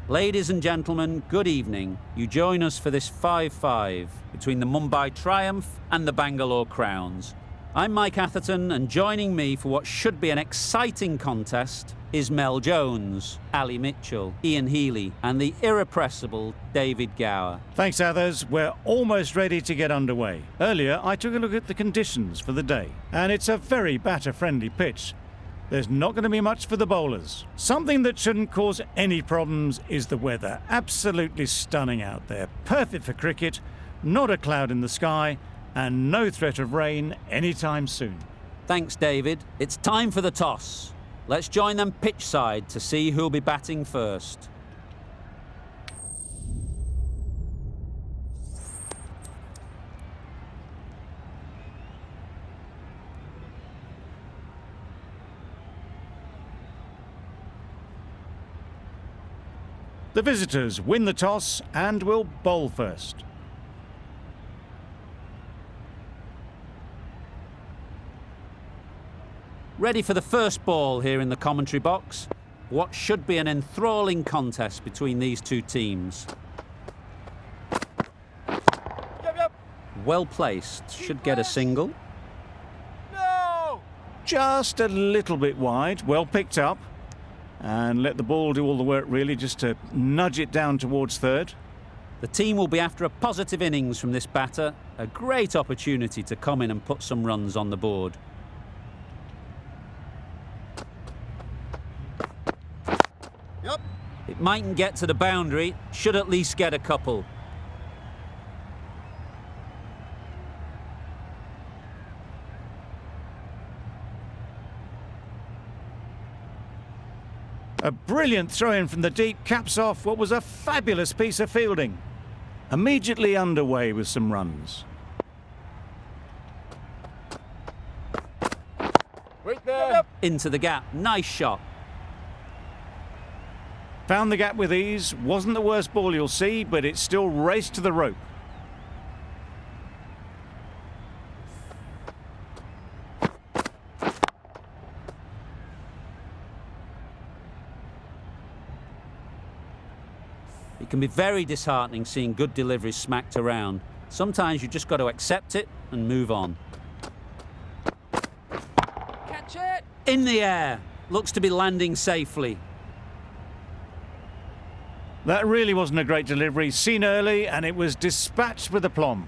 Ladies and gentlemen, good evening. You join us for this 5-5 between the Mumbai Triumph and the Bangalore Crowns. I'm Mike Atherton, and joining me for what should be an exciting contest is Mel Jones, Ali Mitchell, Ian Healy, and the irrepressible David Gower. Thanks, Athers. We're almost ready to get underway. Earlier, I took a look at the conditions for the day, and it's a very batter-friendly pitch. There's not going to be much for the bowlers. Something that shouldn't cause any problems is the weather. Absolutely stunning out there. Perfect for cricket, not a cloud in the sky, and no threat of rain anytime soon. Thanks, David. It's time for the toss. Let's join them pitch side to see who'll be batting first. The visitors win the toss and will bowl first. Ready for the first ball here in the commentary box. What should be an enthralling contest between these two teams. Well placed, should get a single. No! Just a little bit wide, well picked up. And let the ball do all the work really, just to nudge it down towards third. The team will be after a positive innings from this batter. A great opportunity to come in and put some runs on the board. Yep. It mightn't get to the boundary, should at least get a couple. A brilliant throw-in from the deep caps off what was a fabulous piece of fielding. Immediately underway with some runs. Right there. Into the gap, nice shot. Found the gap with ease. Wasn't the worst ball you'll see, but it still raced to the rope. It can be very disheartening seeing good deliveries smacked around. Sometimes you just got to accept it and move on. Catch it. In the air. Looks to be landing safely. That really wasn't a great delivery. Seen early, and it was dispatched with aplomb.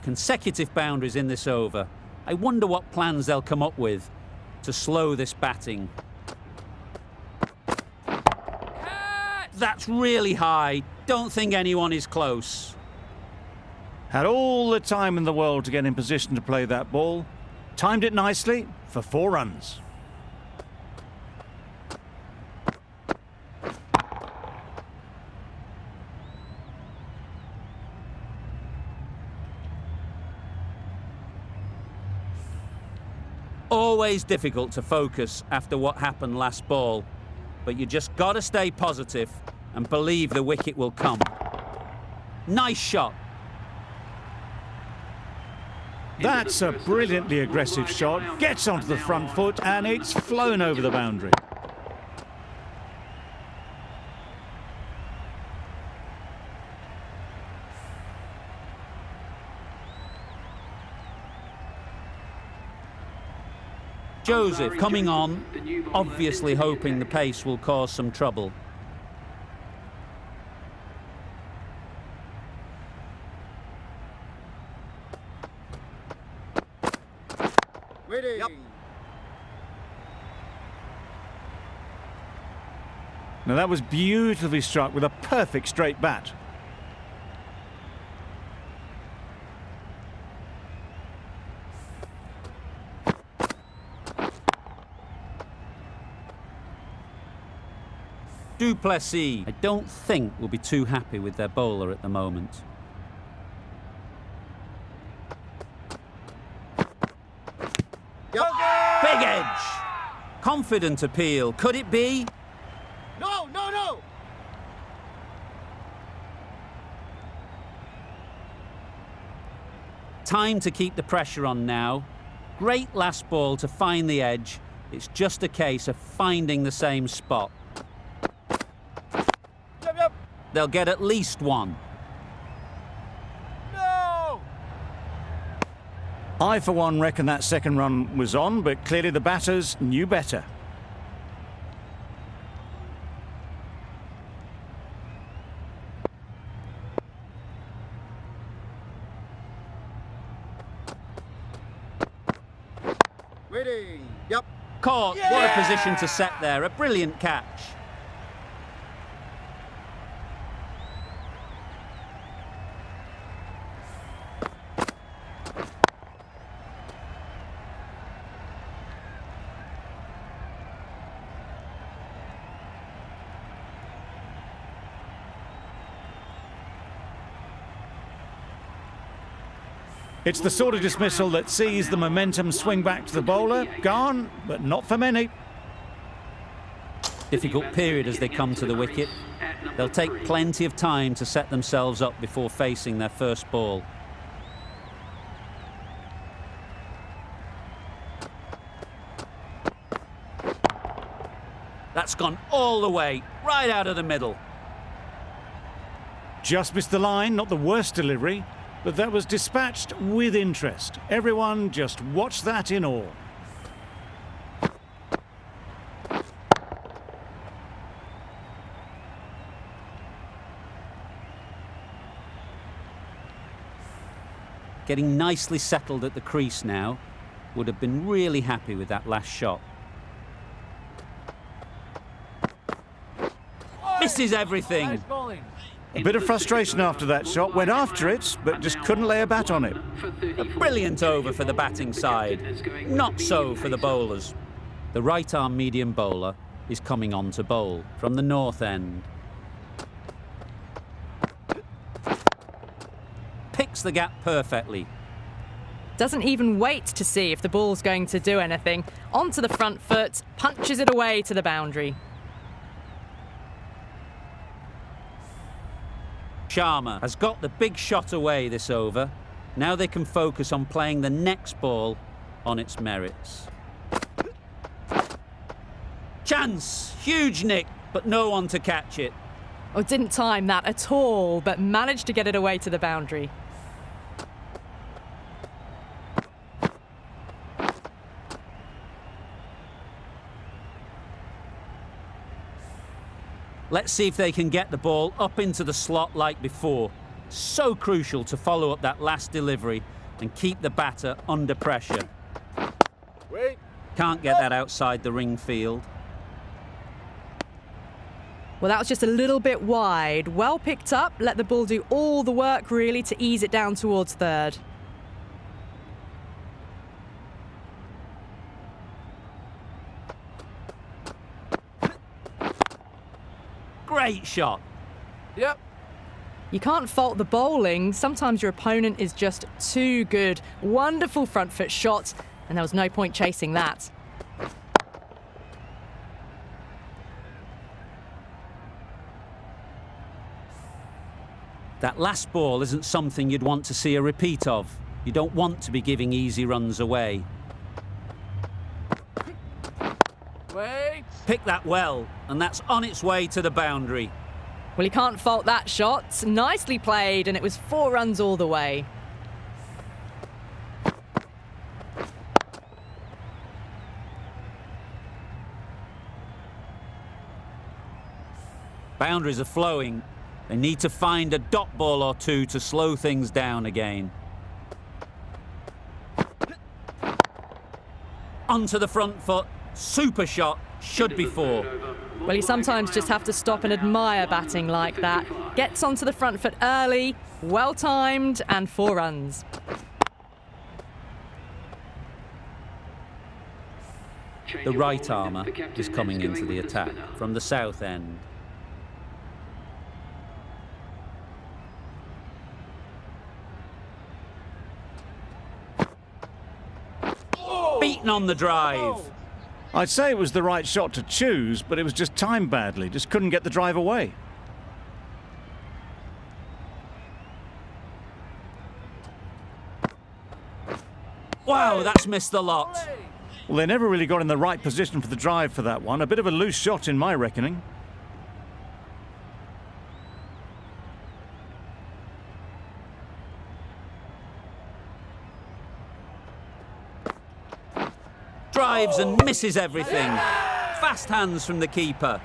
Consecutive boundaries in this over. I wonder what plans they'll come up with to slow this batting. That's really high. Don't think anyone is close. Had all the time in the world to get in position to play that ball. Timed it nicely for 4 runs. Always difficult to focus after what happened last ball, but you just got to stay positive and believe the wicket will come. Nice shot. That's a brilliantly aggressive shot. Gets onto the front foot and it's flown over the boundary. Joseph coming on, obviously hoping the pace will cause some trouble. Waiting. Yep. Now that was beautifully struck with a perfect straight bat. Duplessis, I don't think will be too happy with their bowler at the moment. Yep. Big edge! Confident appeal, could it be? No, no, no! Time to keep the pressure on now. Great last ball to find the edge. It's just a case of finding the same spot. Yep. They'll get at least one. No! I, for one, reckon that second run was on, but clearly the batters knew better. Waiting. Yep. Caught. Yeah! What a position to set there. A brilliant catch. It's the sort of dismissal that sees the momentum swing back to the bowler. Gone, but not for many. Difficult period as they come to the wicket. They'll take plenty of time to set themselves up before facing their first ball. That's gone all the way, right out of the middle. Just missed the line, not the worst delivery, but that was dispatched with interest. Everyone just watched that in awe. Getting nicely settled at the crease now. Would have been really happy with that last shot. Misses everything. Nice bowling. A bit of frustration after that shot, went after it, but just couldn't lay a bat on it. A brilliant over for the batting side. Not so for the bowlers. The right-arm medium bowler is coming on to bowl from the north end. Picks the gap perfectly. Doesn't even wait to see if the ball's going to do anything. Onto the front foot, punches it away to the boundary. Sharma has got the big shot away this over. Now they can focus on playing the next ball on its merits. Chance! Huge nick, but no one to catch it. Oh, didn't time that at all, but managed to get it away to the boundary. Let's see if they can get the ball up into the slot like before. So crucial to follow up that last delivery and keep the batter under pressure. Wait. Can't get that outside the ring field. Well, that was just a little bit wide. Well picked up, let the ball do all the work really to ease it down towards third. Great shot. Yep. You can't fault the bowling. Sometimes your opponent is just too good. Wonderful front foot shot, and there was no point chasing that. That last ball isn't something you'd want to see a repeat of. You don't want to be giving easy runs away. Wait. Pick that well, and that's on its way to the boundary. Well, you can't fault that shot. Nicely played, and it was 4 runs all the way. Boundaries are flowing. They need to find a dot ball or two to slow things down again. Onto the front foot. Super shot. Should be 4. Well, you sometimes just have to stop and admire batting like that. Gets onto the front foot early, well timed, and 4 runs. The right armour is coming into the attack from the south end. Beaten on the drive. I'd say it was the right shot to choose, but it was just timed badly. Just couldn't get the drive away. Wow, that's missed the lot. Well, they never really got in the right position for the drive for that one. A bit of a loose shot in my reckoning. Drives and misses everything. Fast hands from the keeper.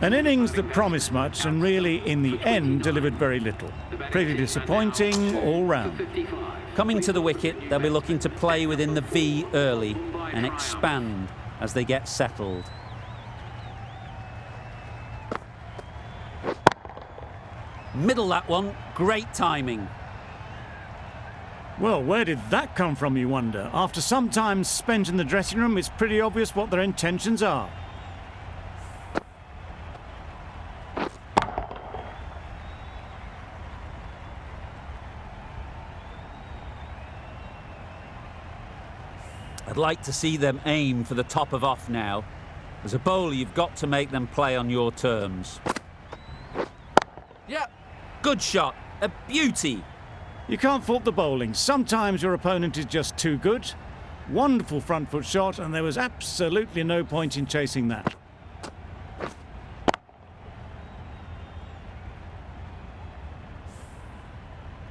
An innings that promised much and really, in the end, delivered very little. Pretty disappointing all round. Coming to the wicket, they'll be looking to play within the V early and expand as they get settled. Middle that one, great timing. Well, where did that come from, you wonder? After some time spent in the dressing room, it's pretty obvious what their intentions are. I'd like to see them aim for the top of off now. As a bowler, you've got to make them play on your terms. Yep. Good shot, a beauty. You can't fault the bowling. Sometimes your opponent is just too good. Wonderful front foot shot, and there was absolutely no point in chasing that.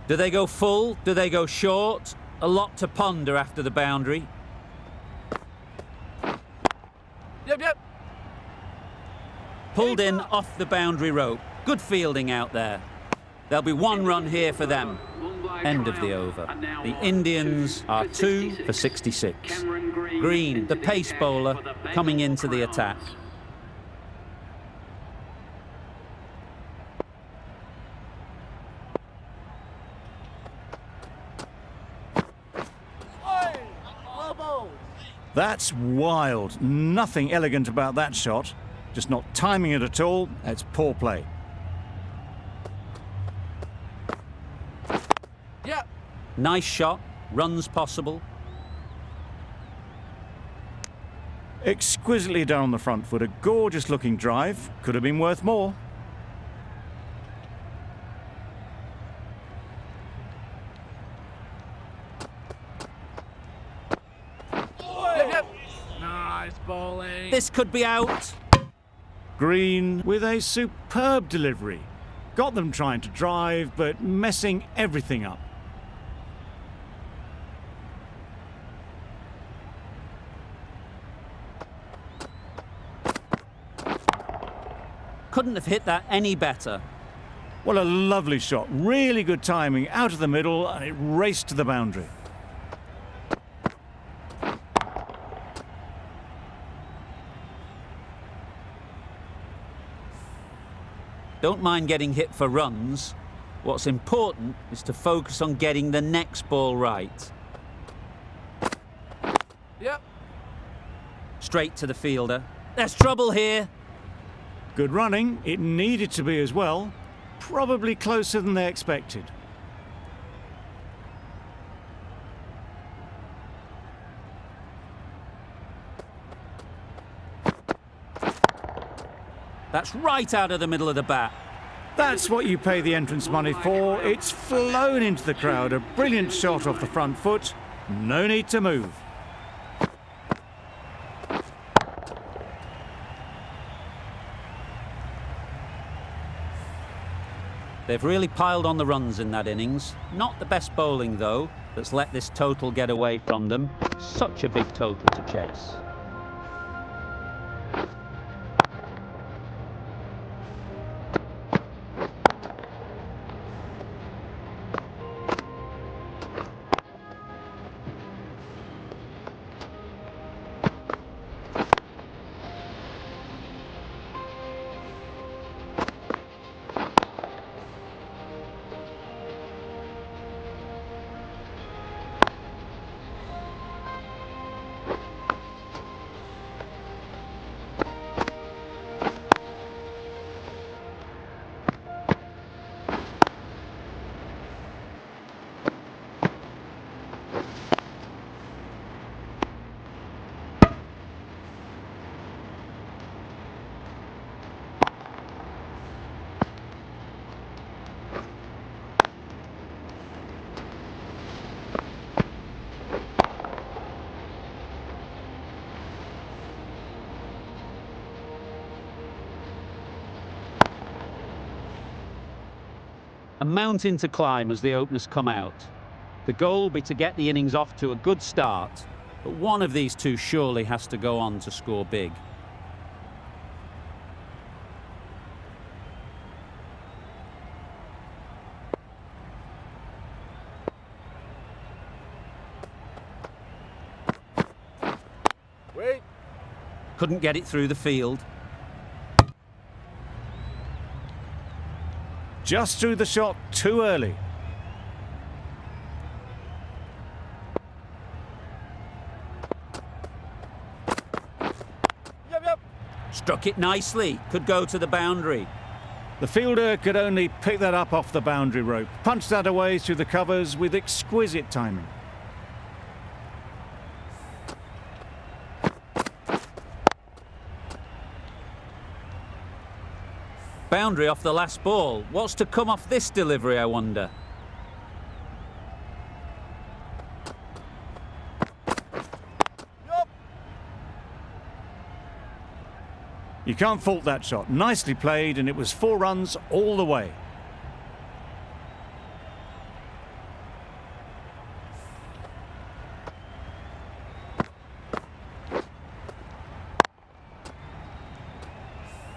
Do they go full? Do they go short? A lot to ponder after the boundary. Yep. Pulled in off the boundary rope. Good fielding out there. There'll be one run here for them. End of the over. The Indians are 2 for 66. Green, the pace bowler, coming into the attack. That's wild. Nothing elegant about that shot. Just not timing it at all. It's poor play. Yep. Nice shot. Runs possible. Exquisitely done on the front foot. A gorgeous looking drive. Could have been worth more. Yep. Nice bowling. This could be out. Green with a superb delivery. Got them trying to drive, but messing everything up. Couldn't have hit that any better. Well, a lovely shot. Really good timing. Out of the middle, and it raced to the boundary. Don't mind getting hit for runs. What's important is to focus on getting the next ball right. Yep. Straight to the fielder. There's trouble here. Good running. It needed to be as well. Probably closer than they expected. That's right out of the middle of the bat. That's what you pay the entrance money for. It's flown into the crowd. A brilliant shot off the front foot. No need to move. They've really piled on the runs in that innings. Not the best bowling, though, that's let this total get away from them. Such a big total to chase. a mountain to climb as the openers come out. The goal will be to get the innings off to a good start, but one of these two surely has to go on to score big. Wait. Couldn't get it through the field. Just threw the shot too early. Yep. Struck it nicely. Could go to the boundary. The fielder could only pick that up off the boundary rope, punched that away through the covers with exquisite timing. Boundary off the last ball. What's to come off this delivery, I wonder? Yup. You can't fault that shot. Nicely played, and it was 4 runs all the way.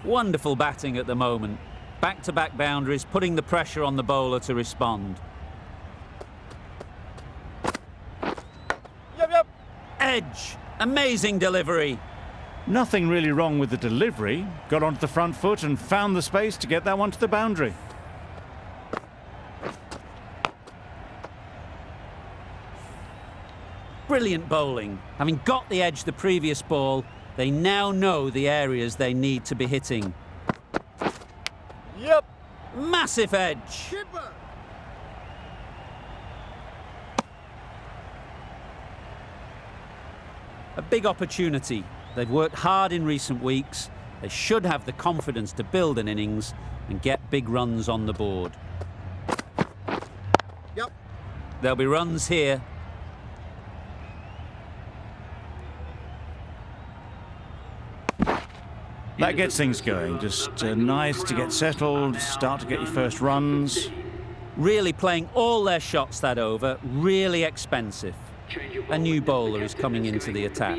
Wonderful batting at the moment. Back-to-back boundaries, putting the pressure on the bowler to respond. Yep. Edge! Amazing delivery. Nothing really wrong with the delivery. Got onto the front foot and found the space to get that one to the boundary. Brilliant bowling. Having got the edge the previous ball, they now know the areas they need to be hitting. Yep. Massive edge. Keeper. A big opportunity. They've worked hard in recent weeks. They should have the confidence to build an innings and get big runs on the board. Yep. There'll be runs here. That gets things going. Just nice to get settled, start to get your first runs. Really playing all their shots that over. Really expensive. A new bowler is coming into the attack.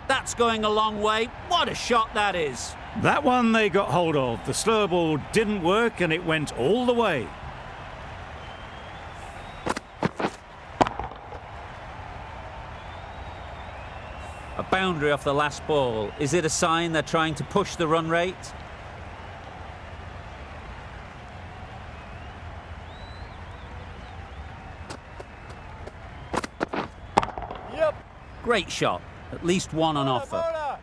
That's going a long way. What a shot that is. That one they got hold of. The slow ball didn't work and it went all the way. A boundary off the last ball. Is it a sign they're trying to push the run rate? Yep. Great shot. At least one on offer. Bowler.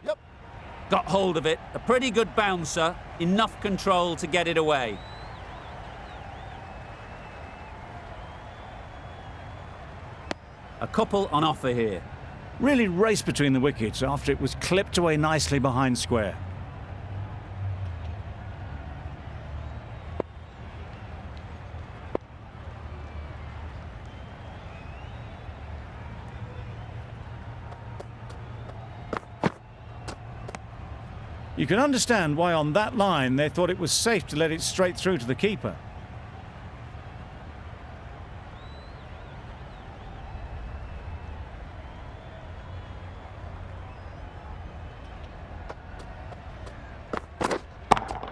Yep. Got hold of it. A pretty good bouncer. Enough control to get it away. A couple on offer here. Really raced between the wickets after it was clipped away nicely behind square. You can understand why on that line they thought it was safe to let it straight through to the keeper.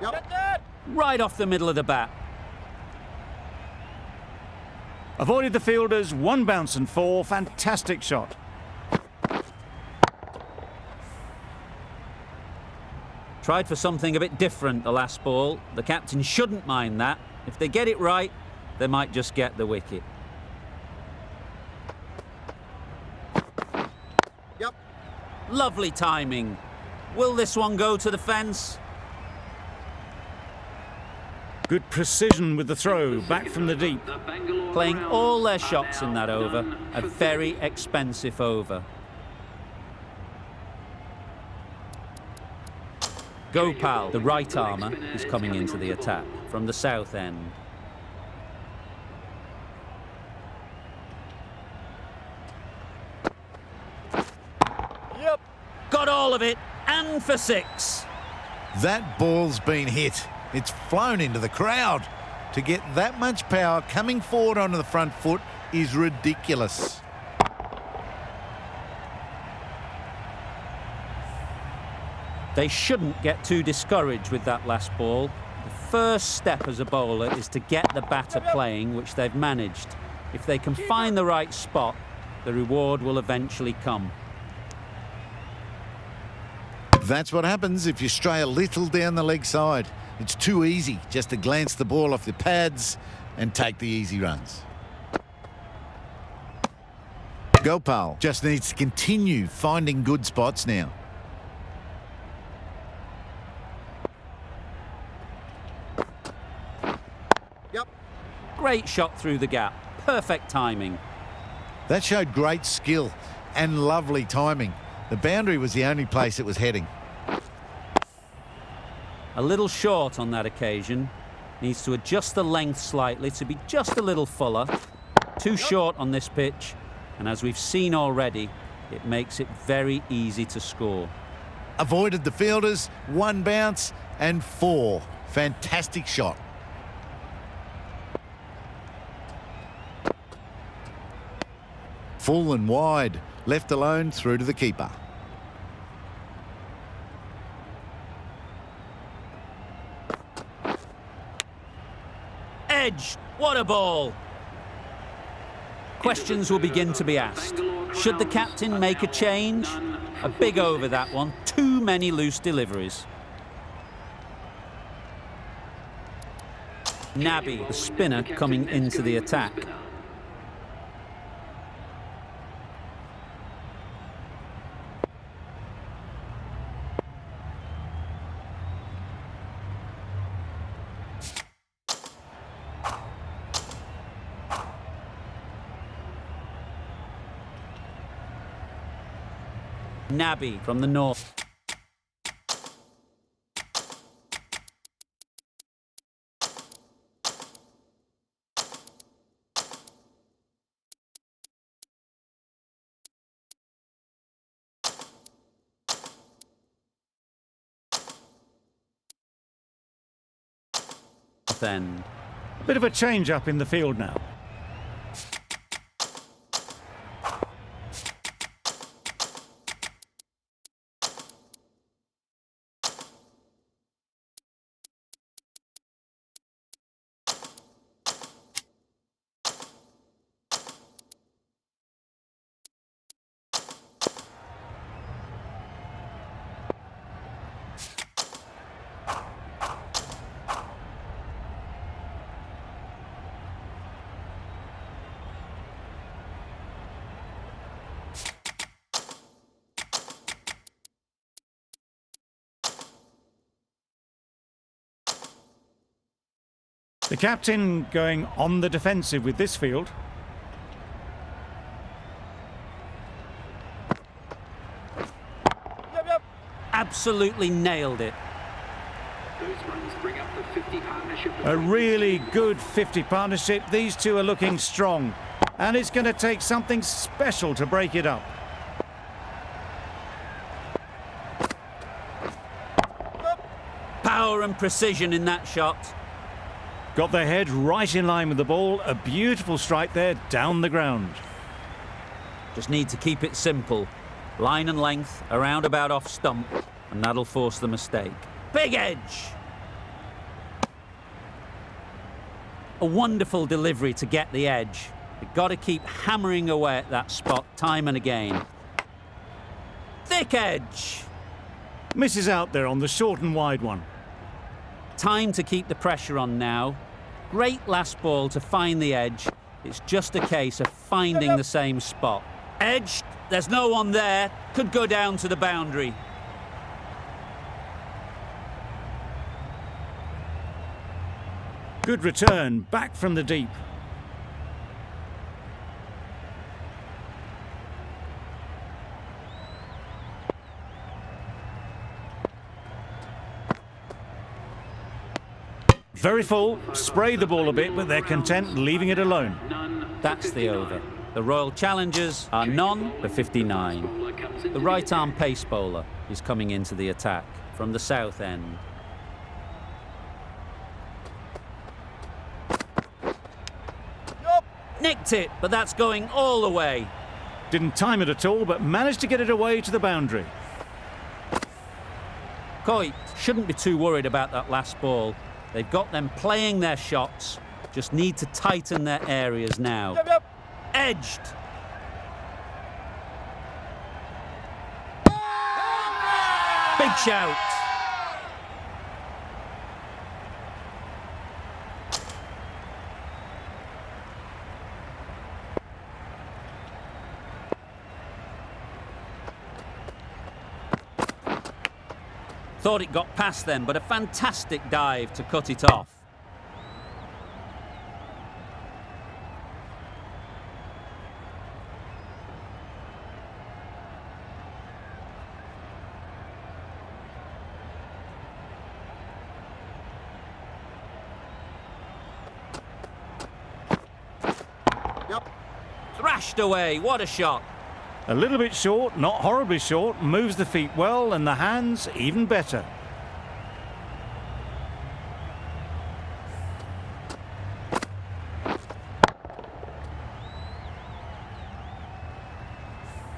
Yep. Right off the middle of the bat. Avoided the fielders, 1 bounce and 4. Fantastic shot. Tried for something a bit different the last ball. The captain shouldn't mind that. If they get it right, they might just get the wicket. Yep. Lovely timing. Will this one go to the fence? Good precision with the throw, back from the deep. Playing all their shots in that over. A very expensive over. Gopal, the right armour, is coming into the attack from the south end. Yep. Got all of it, and for 6. That ball's been hit. It's flown into the crowd. To get that much power coming forward onto the front foot is ridiculous. They shouldn't get too discouraged with that last ball. The first step as a bowler is to get the batter playing, which they've managed. If they can find the right spot, the reward will eventually come. That's what happens if you stray a little down the leg side. It's too easy just to glance the ball off the pads and take the easy runs. Gopal just needs to continue finding good spots now. Yep. Great shot through the gap. Perfect timing. That showed great skill and lovely timing. The boundary was the only place it was heading. A little short on that occasion. Needs to adjust the length slightly to be just a little fuller. Too short on this pitch, and as we've seen already, it makes it very easy to score. Avoided the fielders, 1 bounce and 4. Fantastic shot. Full and wide, left alone through to the keeper. Edge! What a ball! Questions will begin to be asked. Should the captain make a change? A big over that one. Too many loose deliveries. Nabi, the spinner, coming into the attack. Nabi from the north. End. Bit of a change up in the field now. The captain going on the defensive with this field. Yep. Absolutely nailed it. A really good 50 partnership. These two are looking strong, and it's going to take something special to break it up. Power and precision in that shot. Got their head right in line with the ball. A beautiful strike there down the ground. Just need to keep it simple. Line and length, around about off stump, and that'll force the mistake. Big edge! A wonderful delivery to get the edge. You've got to keep hammering away at that spot time and again. Thick edge! Misses out there on the short and wide one. Time to keep the pressure on now. Great last ball to find the edge. It's just a case of finding the same spot. Edged, there's no one there. Could go down to the boundary. Good return, back from the deep. Very full, spray the ball a bit, but they're content leaving it alone. That's the over. The Royal Challengers are none for 59. The right-arm pace bowler is coming into the attack from the south end. Yup. Nicked it, but that's going all the way. Didn't time it at all, but managed to get it away to the boundary. Coit shouldn't be too worried about that last ball. They've got them playing their shots, just need to tighten their areas now. Yep. Edged. Big shout. Thought it got past them, but a fantastic dive to cut it off. Yep. Thrashed away, what a shot. A little bit short, not horribly short, moves the feet well and the hands even better.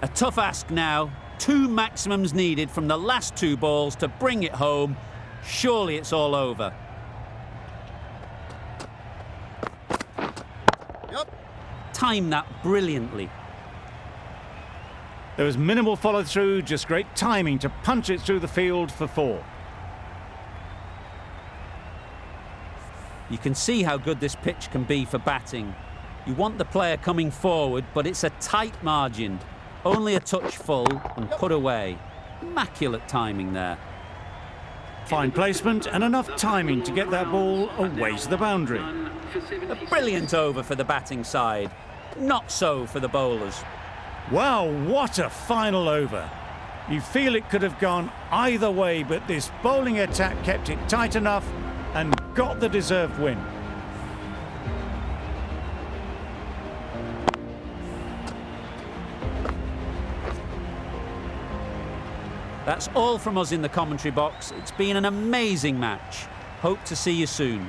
A tough ask now. 2 maximums needed from the last 2 balls to bring it home. Surely it's all over. Yep. Timed that brilliantly. There was minimal follow-through, just great timing to punch it through the field for 4. You can see how good this pitch can be for batting. You want the player coming forward, but it's a tight margin. Only a touch full and put away. Immaculate timing there. Fine placement and enough timing to get that ball away to the boundary. A brilliant over for the batting side. Not so for the bowlers. Wow, what a final over. You feel it could have gone either way, but this bowling attack kept it tight enough and got the deserved win. That's all from us in the commentary box. It's been an amazing match. Hope to see you soon.